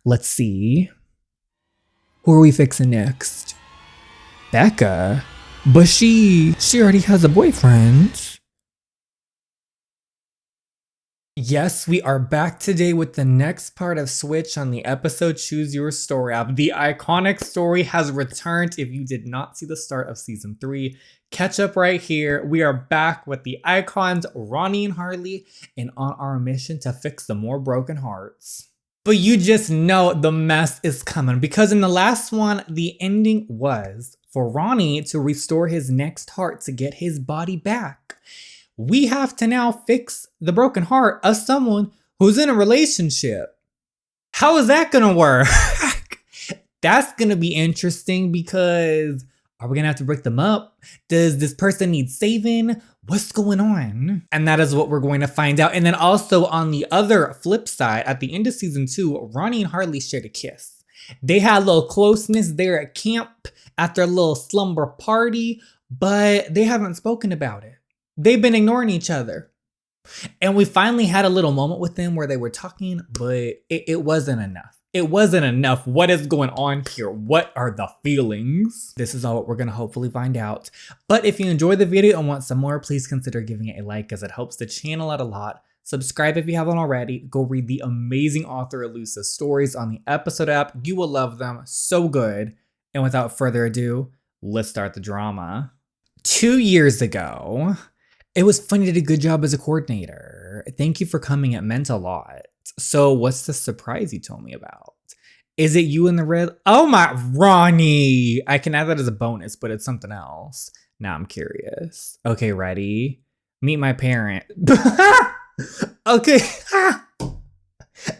Let's see. Who are we fixing next? Becca? But she already has a boyfriend. Yes, we are back today with the next part of Switch on the episode Choose Your Story app. The iconic story has returned. If you did not see the start of season 3, catch up right here. We are back with the icons, Ronnie and Harley, and on our mission to fix the more broken hearts. But you just know the mess is coming because in the last one, the ending was for Ronnie to restore his next heart to get his body back. We have to now fix the broken heart of someone who's in a relationship. How is that gonna work? That's gonna be interesting because are we gonna have to break them up? Does this person need saving? What's going on? And that is what we're going to find out. And then also on the other flip side, at the end of season 2, Ronnie and Harley shared a kiss. They had a little closeness there at camp at their little slumber party, but they haven't spoken about it. They've been ignoring each other. And we finally had a little moment with them where they were talking, but it wasn't enough. It wasn't enough. What is going on here? What are the feelings? This is all what we're going to hopefully find out. But if you enjoyed the video and want some more, please consider giving it a like as it helps the channel out a lot. Subscribe if you haven't already. Go read the amazing author Alusza's stories on the episode app. You will love them. So good. And without further ado, let's start the drama. 2 years ago, it was fun. You did a good job as a coordinator. Thank you for coming. It meant a lot. So what's the surprise you told me about? Is it you in the red? Oh my, Ronnie. I can add that as a bonus, but it's something else. Now I'm curious. Okay, ready? Meet my parent. Okay.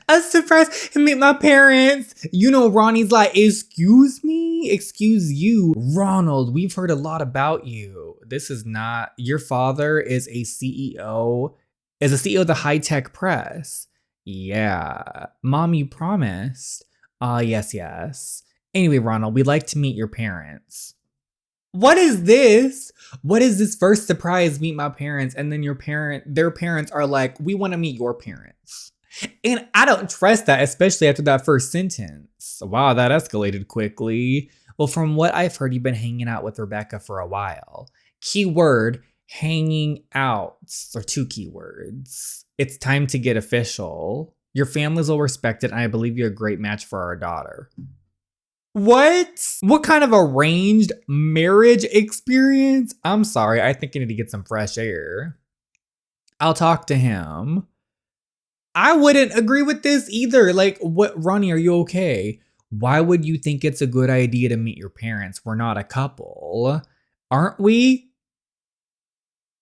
A surprise. Meet my parents. You know, Ronnie's like, excuse me? Excuse you. Ronald, we've heard a lot about you. This is not, your father is a CEO of the high-tech press. Yeah. Mom, you promised. Yes. Anyway, Ronald, we'd like to meet your parents. What is this? What is this first surprise, meet my parents, and then their parents are like, we want to meet your parents. And I don't trust that, especially after that first sentence. Wow, that escalated quickly. Well, from what I've heard, you've been hanging out with Rebecca for a while. Keyword, hanging out, or 2 keywords. It's time to get official. Your families will respect it, and I believe you're a great match for our daughter. What? What kind of arranged marriage experience? I'm sorry, I think I need to get some fresh air. I'll talk to him. I wouldn't agree with this either. Like, what, Ronnie, are you okay? Why would you think it's a good idea to meet your parents? We're not a couple. Aren't we?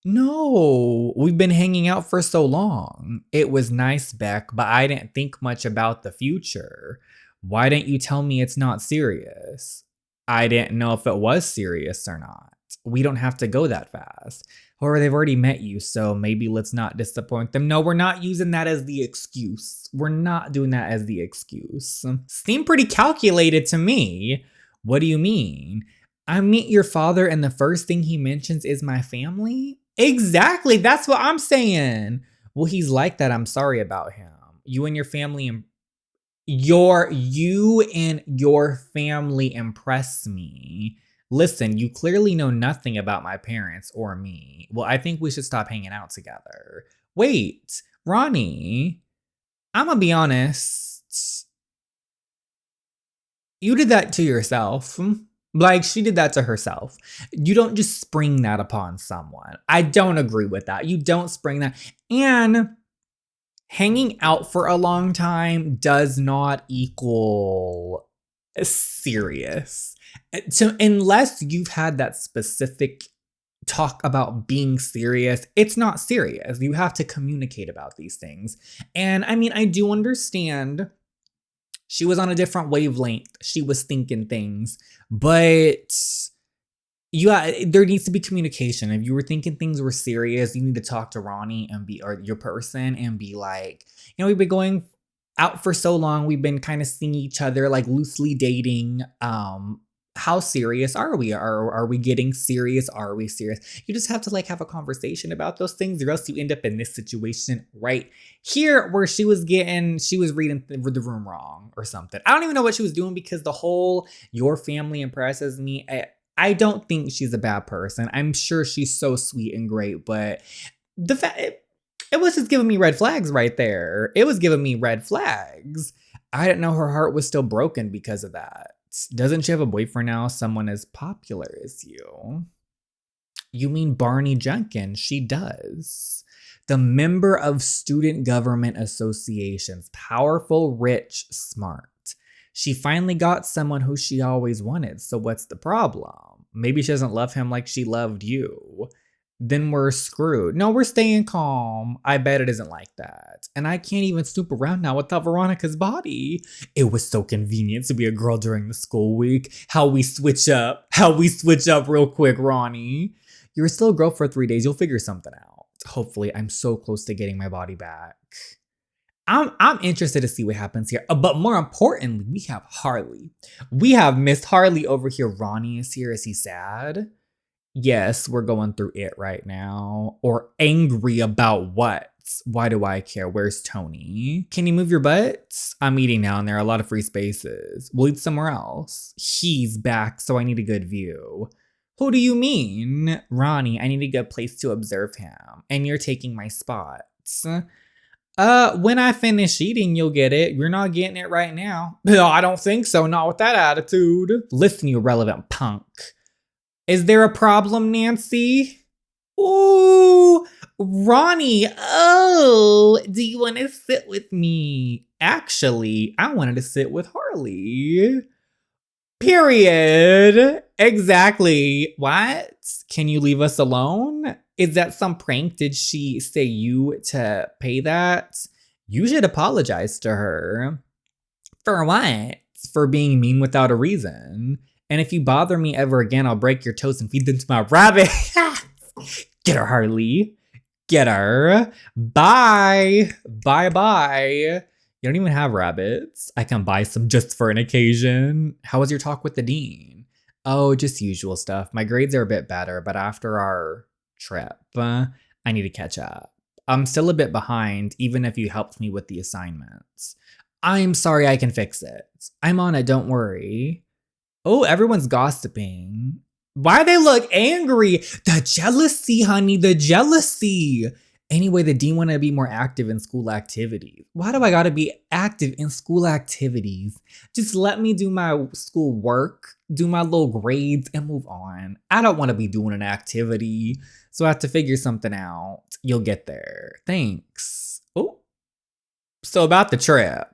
No, we've been hanging out for so long. It was nice, Beck, but I didn't think much about the future. Why didn't you tell me it's not serious? I didn't know if it was serious or not. We don't have to go that fast. Or they've already met you, so maybe let's not disappoint them. No, we're not using that as the excuse. We're not doing that as the excuse. Seem pretty calculated to me. What do you mean? I meet your father and the first thing he mentions is my family? Exactly, that's what I'm saying. Well, he's like that. I'm sorry about him. You and your family impress me. Listen, you clearly know nothing about my parents or me. Well, I think we should stop hanging out together. Wait, Ronnie, I'm gonna be honest. You did that to yourself. Like, she did that to herself. You don't just spring that upon someone. I don't agree with that. You don't spring that. And hanging out for a long time does not equal serious. So unless you've had that specific talk about being serious, it's not serious. You have to communicate about these things. And I mean, I do understand she was on a different wavelength. She was thinking things, but there needs to be communication. If you were thinking things were serious, you need to talk to Ronnie or your person and be like, you know, we've been going out for so long. We've been kind of seeing each other, like loosely dating. how serious are we? Are we getting serious? Are we serious? You just have to like have a conversation about those things, or else you end up in this situation right here where she was reading the room wrong or something. I don't even know what she was doing, because the whole "your family impresses me." I don't think she's a bad person. I'm sure she's so sweet and great, but the fact it was just giving me red flags right there. It was giving me red flags. I didn't know her heart was still broken because of that. Doesn't she have a boyfriend now? Someone as popular as you? You mean Barney Jenkins? She does. The member of student government associations. Powerful, rich, smart. She finally got someone who she always wanted. So what's the problem? Maybe she doesn't love him like she loved you. Then we're screwed. No, we're staying calm. I bet it isn't like that. And I can't even snoop around now without Veronica's body. It was so convenient to be a girl during the school week. How we switch up real quick, Ronnie. You're still a girl for 3 days. You'll figure something out. Hopefully, I'm so close to getting my body back. I'm interested to see what happens here. But more importantly, we have Harley. We have Miss Harley over here. Ronnie is here. Is he sad? Yes, we're going through it right now. Or angry about what? Why do I care? Where's Tony? Can you move your butt? I'm eating now and there are a lot of free spaces. We'll eat somewhere else. He's back, so I need a good view. Who do you mean? Ronnie, I need a good place to observe him. And you're taking my spots. When I finish eating, you'll get it. You're not getting it right now. No, I don't think so. Not with that attitude. Listen, you irrelevant punk. Is there a problem, Nancy? Ooh, Ronnie. Oh, do you want to sit with me? Actually, I wanted to sit with Harley. Period. Exactly. What? Can you leave us alone? Is that some prank? Did she say you to pay that? You should apologize to her. For what? For being mean without a reason. And if you bother me ever again, I'll break your toes and feed them to my rabbit. Get her, Harley. Get her. Bye. Bye-bye. You don't even have rabbits. I can buy some just for an occasion. How was your talk with the dean? Oh, just usual stuff. My grades are a bit better, but after our trip, I need to catch up. I'm still a bit behind, even if you helped me with the assignments. I'm sorry, I can fix it. I'm on it, don't worry. Oh, everyone's gossiping. Why they look angry? The jealousy, honey, the jealousy. Anyway, the dean wanted to be more active in school activities. Why do I gotta be active in school activities? Just let me do my school work, do my little grades, and move on. I don't want to be doing an activity, so I have to figure something out. You'll get there. Thanks. Oh, so about the trip.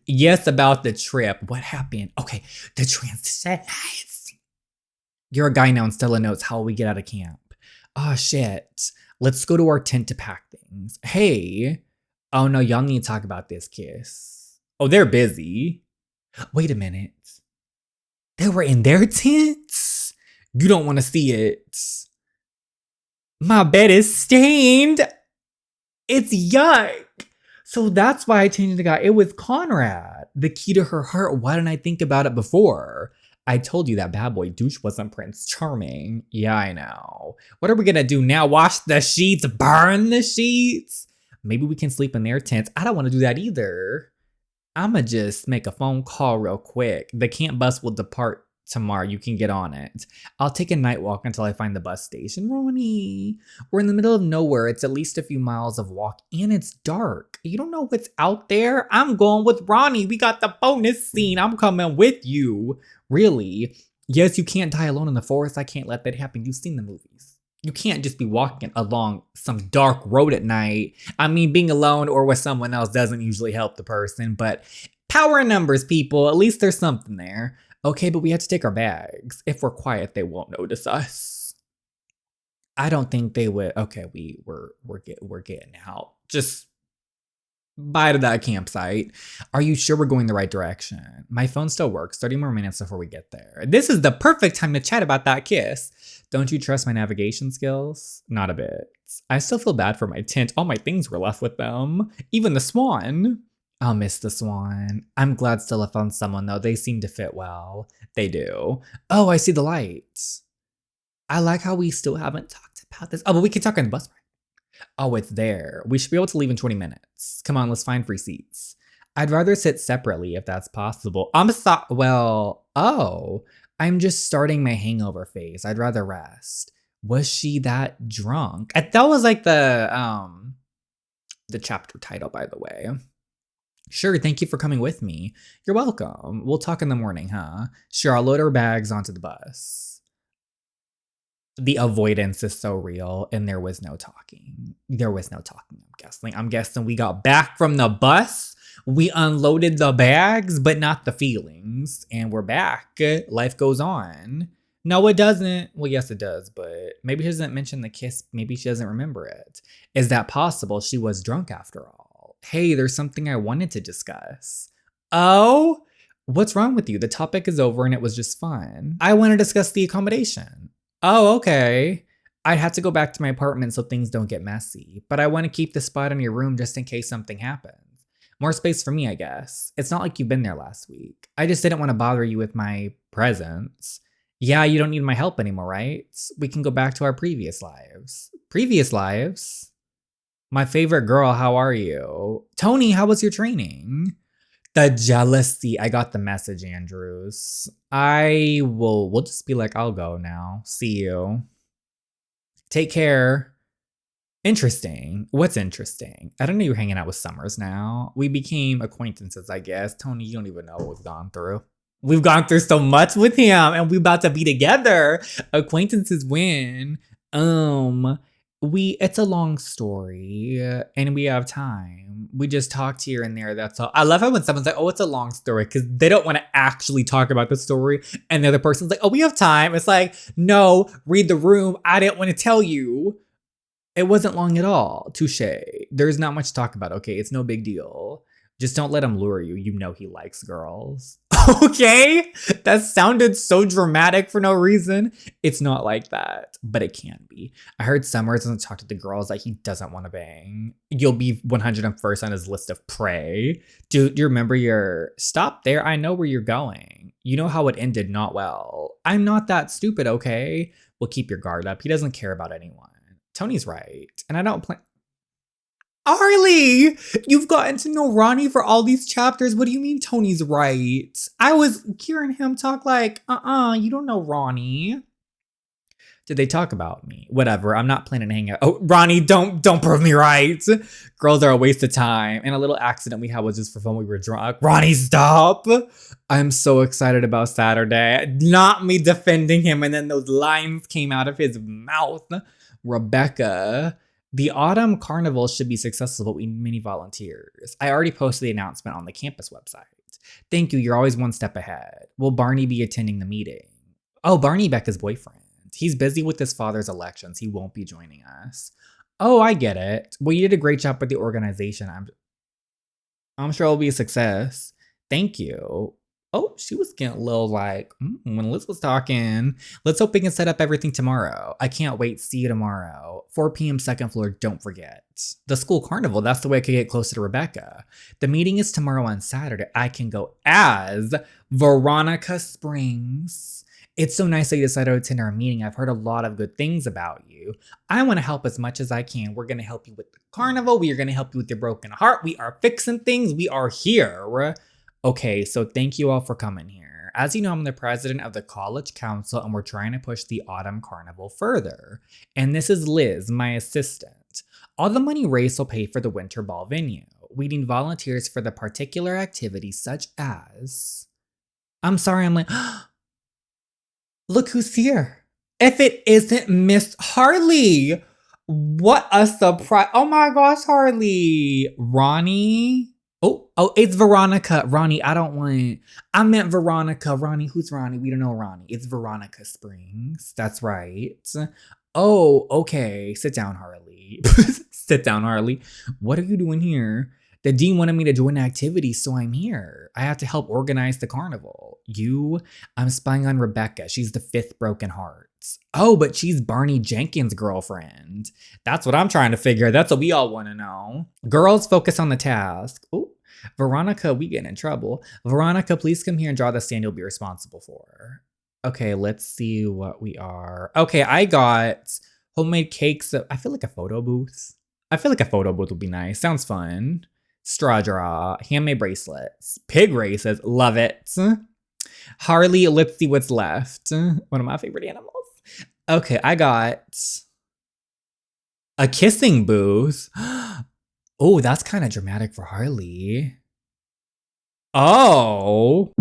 Yes, about the trip. What happened? Okay, the transcendence. You're a guy now and Stella notes how will we get out of camp? Oh, shit. Let's go to our tent to pack things. Hey. Oh, no, y'all need to talk about this kiss. Oh, they're busy. Wait a minute. They were in their tents? You don't want to see it. My bed is stained. It's yuck. So that's why I changed the guy. It was Conrad. The key to her heart. Why didn't I think about it before? I told you that bad boy douche wasn't Prince Charming. Yeah, I know. What are we gonna do now? Wash the sheets? Burn the sheets? Maybe we can sleep in their tents. I don't want to do that either. I'ma just make a phone call real quick. The camp bus will depart tomorrow. You can get on it. I'll take a night walk until I find the bus station. Ronnie, we're in the middle of nowhere. It's at least a few miles of walk and it's dark. You don't know what's out there? I'm going with Ronnie. We got the bonus scene. I'm coming with you. Really? Yes, you can't die alone in the forest. I can't let that happen. You've seen the movies. You can't just be walking along some dark road at night. I mean, being alone or with someone else doesn't usually help the person, but power in numbers, people. At least there's something there. Okay, but we have to take our bags. If we're quiet, they won't notice us. I don't think they would. Okay, we're getting out. Just bye to that campsite. Are you sure we're going the right direction? My phone still works. 30 more minutes before we get there. This is the perfect time to chat about that kiss. Don't you trust my navigation skills? Not a bit. I still feel bad for my tent. All my things were left with them. Even the swan. I'll miss this one. I'm glad Stella found someone though. They seem to fit well. They do. Oh, I see the lights. I like how we still haven't talked about this. Oh, but we can talk on the bus ride. Oh, it's there. We should be able to leave in 20 minutes. Come on, let's find free seats. I'd rather sit separately if that's possible. I'm just starting my hangover phase. I'd rather rest. Was she that drunk? That was like the chapter title, by the way. Sure, thank you for coming with me. You're welcome. We'll talk in the morning, huh? Sure, I'll load our bags onto the bus. The avoidance is so real, and there was no talking. I'm guessing we got back from the bus, we unloaded the bags, but not the feelings, and we're back. Life goes on. No, it doesn't. Well, yes, it does, but maybe she doesn't mention the kiss. Maybe she doesn't remember it. Is that possible? She was drunk after all. Hey, there's something I wanted to discuss. Oh? What's wrong with you? The topic is over and it was just fun. I want to discuss the accommodation. Oh, okay. I'd have to go back to my apartment so things don't get messy, but I want to keep the spot in your room just in case something happens. More space for me, I guess. It's not like you've been there last week. I just didn't want to bother you with my presence. Yeah, you don't need my help anymore, right? We can go back to our previous lives. Previous lives? My favorite girl, how are you? Tony, how was your training? The jealousy. I got the message, Andrews. We'll just be like, I'll go now. See you. Take care. Interesting. What's interesting? I don't know you're hanging out with Summers now. We became acquaintances, I guess. Tony, you don't even know what we've gone through. We've gone through so much with him and we're about to be together. Acquaintances win. It's a long story and we have time. We just talked here and there. That's all. I love it when someone's like, oh, it's a long story because they don't want to actually talk about the story. And the other person's like, oh, we have time. It's like, no, read the room. I didn't want to tell you. It wasn't long at all. Touche. There's not much to talk about. Okay, it's no big deal. Just don't let him lure you. You know he likes girls. Okay? That sounded so dramatic for no reason. It's not like that, but it can be. I heard Summers doesn't talk to the girls that he doesn't want to bang. You'll be 101st on his list of prey. Do you remember your stop there? I know where you're going. You know how it ended not well. I'm not that stupid, okay? Well, keep your guard up. He doesn't care about anyone. Tony's right. And I don't plan. Arlie, you've gotten to know Ronnie for all these chapters. What do you mean Tony's right? I was hearing him talk like, you don't know Ronnie. Did they talk about me? Whatever, I'm not planning to hang out. Oh, Ronnie, don't prove me right. Girls are a waste of time. And a little accident we had was just for fun. We were drunk. Ronnie, stop. I'm so excited about Saturday. Not me defending him. And then those lines came out of his mouth. Rebecca. The autumn carnival should be successful, but we need many volunteers. I already posted the announcement on the campus website. Thank you, you're always one step ahead. Will Barney be attending the meeting? Oh, Barney, Becca's boyfriend. He's busy with his father's elections. He won't be joining us. Oh, I get it. Well, you did a great job with the organization. I'm sure it'll be a success. Thank you. Oh, she was getting a little like, when Liz was talking. Let's hope we can set up everything tomorrow. I can't wait. See you tomorrow. 4 p.m. second floor, don't forget. The school carnival, that's the way I could get closer to Rebecca. The meeting is tomorrow on Saturday. I can go as Veronica Springs. It's so nice that you decided to attend our meeting. I've heard a lot of good things about you. I want to help as much as I can. We're going to help you with the carnival. We are going to help you with your broken heart. We are fixing things. We are here. Okay, so thank you all for coming here. As you know, I'm the president of the college council and we're trying to push the autumn carnival further. And this is Liz, my assistant. All the money raised will pay for the winter ball venue. We need volunteers for the particular activities such as... I'm sorry, I'm like... Look who's here. If it isn't Miss Harley. What a surprise. Oh my gosh, Harley. Ronnie. Oh, it's Veronica. Ronnie, I meant Veronica. Ronnie, who's Ronnie? We don't know Ronnie. It's Veronica Springs. That's right. Oh, okay. Sit down, Harley. Sit down, Harley. What are you doing here? The dean wanted me to join activities, so I'm here. I have to help organize the carnival. I'm spying on Rebecca. She's the 5th broken heart. Oh, but she's Barney Jenkins' girlfriend. That's what I'm trying to figure. That's what we all want to know. Girls, focus on the task. Oh, Veronica, we getting in trouble. Veronica, please come here and draw the stand you'll be responsible for. Okay, let's see what we are. Okay, I got homemade cakes. I feel like a photo booth. I feel like a photo booth would be nice. Sounds fun. Straw draw, handmade bracelets, pig races, love it. Harley, let's see what's left. One of my favorite animals. Okay, I got a kissing booth. Oh, that's kind of dramatic for Harley. Oh.